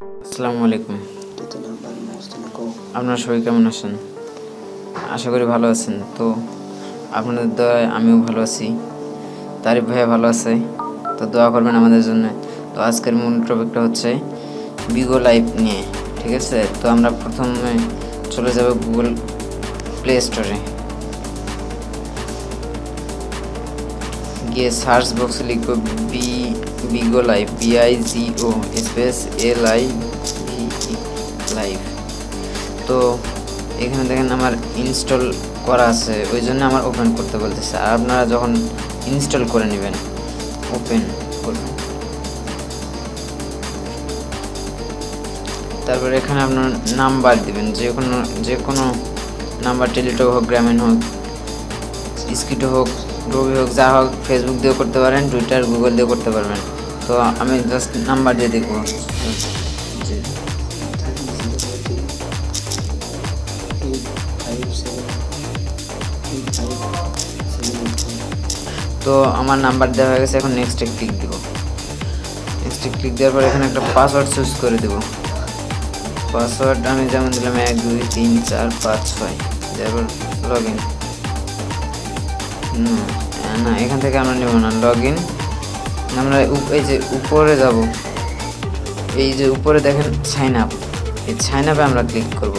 আসসালামু আলাইকুম। আপনারা সবাই কেমন আছেন? আশা করি ভালো আছেন। তো আপনাদের দয়ায় আমিও ভালো আছি, তারিফ ভাইয়া ভালো আছে, তো দোয়া করবেন আমাদের জন্য। তো আজকের মূল টপিকটা হচ্ছে বিগো লাইভ নিয়ে, ঠিক আছে? তো আমরা প্রথমে চলে যাব গুগল প্লে স্টোরে, গিয়ে সার্চ বক্সে লিখব Bigo live, BIGO space LIVE live. তো এখানে দেখেন আমার ইনস্টল করা আছে, ওই জন্য আমার ওপেন করতে বলতেছে। আর আপনারা যখন ইনস্টল করে নেবেন ওপেন করবেন, তারপরে এখানে আপনার নাম্বার দিবেন, যে কোনো নাম্বার, টেলিটক হোক, গ্রামীণ হোক, স্কিটো হোক, রবি হোক, যা হোক, ফেসবুক দিয়েও করতে পারেন, টুইটার, গুগল দিয়েও করতে পারবেন। তো আমি জাস্ট নাম্বার দিয়ে দেখব। তো আমার নাম্বার দেওয়া হয়ে গেছে, এখন নেক্সটে ক্লিক দিব। নেক্সটে ক্লিক দেওয়ার পর এখানে একটা পাসওয়ার্ড চুজ করে দেব। পাসওয়ার্ড আমি যেমন দিলাম 1 2 3 4 5 6, তারপর লগ ইন। না, এখান থেকে আমরা নেব না, লগ ইন। আমরা এই যে উপরে যাব, এই যে উপরে দেখেন সাইন আপ, এই সাইন আপে আমরা ক্লিক করব।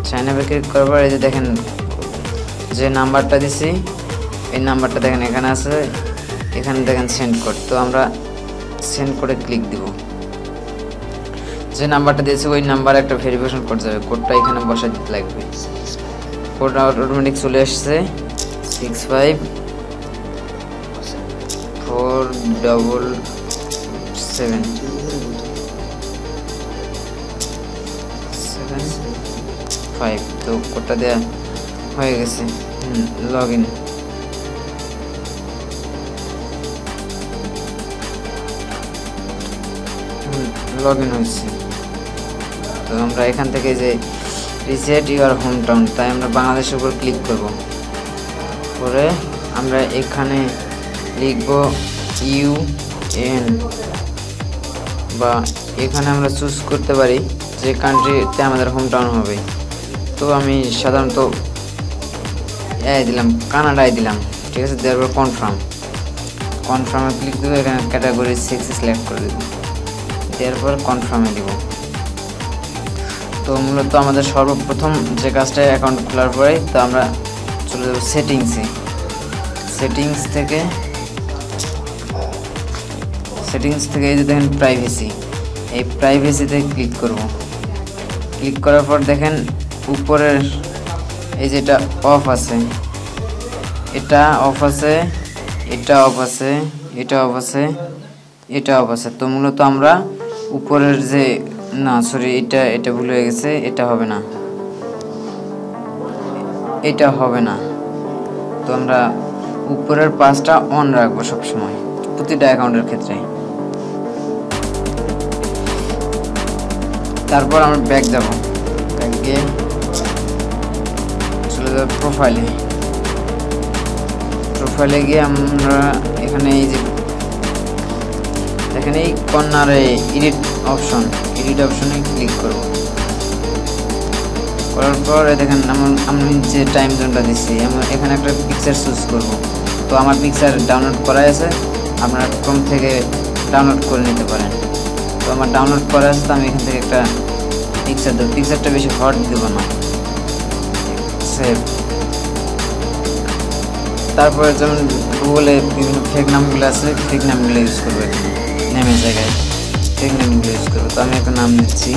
সাইন আপে ক্লিক করার পর এই যে দেখেন যে নাম্বারটা দিছি, এই নাম্বারটা দেখেন এখানে আছে, এখানে দেখেন সেন্ড কোড। তো আমরা সেন্ড কোডে ক্লিক দিব। যে নাম্বারটা দিয়েছি ওই নাম্বারে একটা ভেরিফিকেশন কোড যাবে, কোডটা এখানে বসাই দিতে লাগবে। কোড অটোমেটিক চলে আসছে 654775। তো কোডটা দেওয়া হয়ে গেছে। Log in. লগ ইন হয়েছে। তো আমরা এখান থেকে যে রিসেট ইউর হোম টাউন, তাই আমরা বাংলাদেশের উপর ক্লিক করব। করে আমরা এখানে লিখব UN, বা এখানে আমরা চুজ করতে পারি যে কান্ট্রিতে আমাদের হোম টাউন হবে। তো আমি সাধারণত দিলাম, কানাডায় দিলাম, ঠিক আছে? দেওয়ার পর কনফার্মে ক্লিক দেবো। এখানে ক্যাটাগরি 6 সিলেক্ট করে দেবো, দেওয়ার পর কনফার্মে দিব। তো মূলত আমাদের সর্বপ্রথম যে কাজটা অ্যাকাউন্ট খোলার পরে, তো আমরা চলে যাব সেটিংসে। সেটিংস থেকে এই যে দেখেন প্রাইভেসি, এই প্রাইভেসিতে ক্লিক করব। ক্লিক করার পর দেখেন উপরের এই যেটা অফ আছে, এটা অফ আছে, এটা অফ আছে, এটা অফ আছে, এটা অফ আছে। তো মূলত আমরা উপরের যে, না সরি, এটা ভুল হয়ে গেছে, এটা হবে না, এটা হবে না। তো আমরা উপরের পাঁচটা অন রাখবো সবসময়, প্রতিটা অ্যাকাউন্টের ক্ষেত্রে। তারপর আমরা ব্যাক যাব, ব্যাক গিয়ে চলে যাব প্রোফাইলে গিয়ে আমরা এখানে এই যে দেখেন এই কর্নারে এডিট অপশনে ক্লিক করব। করার পর দেখেন আমি যে টাইম জোনটা দিচ্ছি, এখানে একটা পিকচার চুজ করব। তো আমার পিকচার ডাউনলোড করা আছে, আপনারা ক্রোম থেকে ডাউনলোড করে নিতে পারেন। তো আমার ডাউনলোড করা আছে, তো আমি এখান থেকে একটা পিকচার দেবো। পিকচারটা বেশি হট দেবো না, সেভ। তারপরে যেমন গুগলে বিভিন্ন ফেক নামগুলো আছে, ফেক নামগুলো ইউজ করবো। এখানে নেমের জায়গায় ফেক নামগুলো ইউজ করবো। তো আমি একটা নাম দিচ্ছি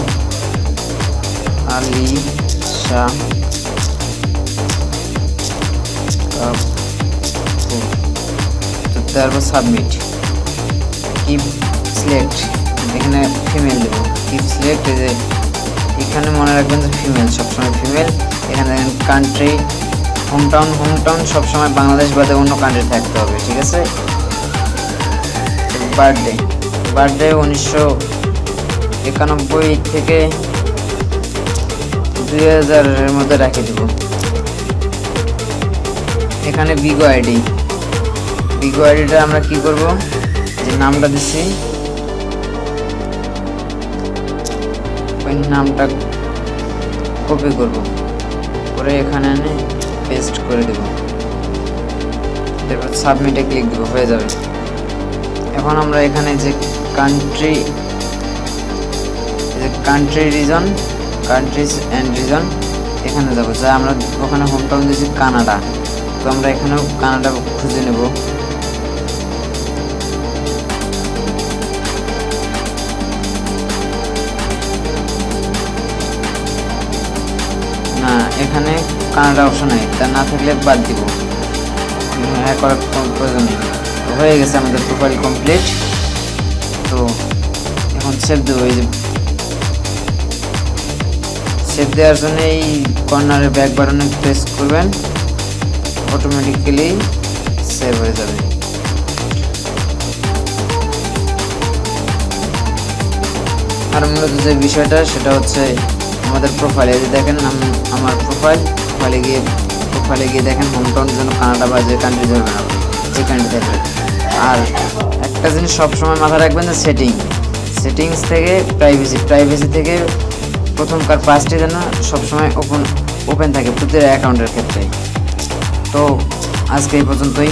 আলী শাহ কাপুর। তো তারপর সাবমিট, কিপ সিলেক্ট, এখানে ফিমেল দেবো, কিপ সিলেক্ট। এই যে এখানে মনে রাখবেন যে ফিমেল, সবসময় ফিমেল। এখানে দেখেন কান্ট্রি, হোম টাউন সবসময় বাংলাদেশ বাদে অন্য কান্ট্রি থাকতে হবে, ঠিক আছে? বার্থডে 1991 থেকে 2000-এর মধ্যে রাখে দেব। এখানে বিগো আইডিটা আমরা কি করব, যে নামটা দিচ্ছি নামটা কপি করব, করে এখানে এনে পেস্ট করে দেব, তারপর সাবমিটে ক্লিক দেব, হয়ে যাবে। এখন আমরা এখানে যে রিজন, কান্ট্রিজ অ্যান্ড রিজন এখানে যাবো, যা আমরা ওখানে হোম টাউন দিয়েছি কানাডা, তো আমরা এখানেও কানাডা খুঁজে নেব। না, এখানে কানাডা অপশন নেই, তা না থাকলে বাদ দিব, হ্যাঁ করার কোনো প্রয়োজন নেই। হয়ে গেছে আমাদের প্রোফাইল কমপ্লিট। তো এখন সেভ দেবো। এই যে সেভ দেওয়ার জন্য এই কর্নারে ব্যাক বাটনে প্রেস করবেন, অটোমেটিক্যালি সেভ হয়ে যাবে। আর মূলত যে বিষয়টা সেটা হচ্ছে আমাদের প্রোফাইলে যে দেখেন আমার প্রোফাইলে গিয়ে দেখেন হোম টাউন জন্য কানাডা বা যে কান্ট্রি ধরবেন আপনি, যে কান্ট্রি থাকবে। আর একটা জিনিস সবসময় মাথায় রাখবেন যে সেটিংস থেকে প্রাইভেসি থেকে প্রথমকার পাঁচটি যেন সবসময় ওপেন থাকে প্রতিটা অ্যাকাউন্টের ক্ষেত্রে। তো আজকে এই পর্যন্তই।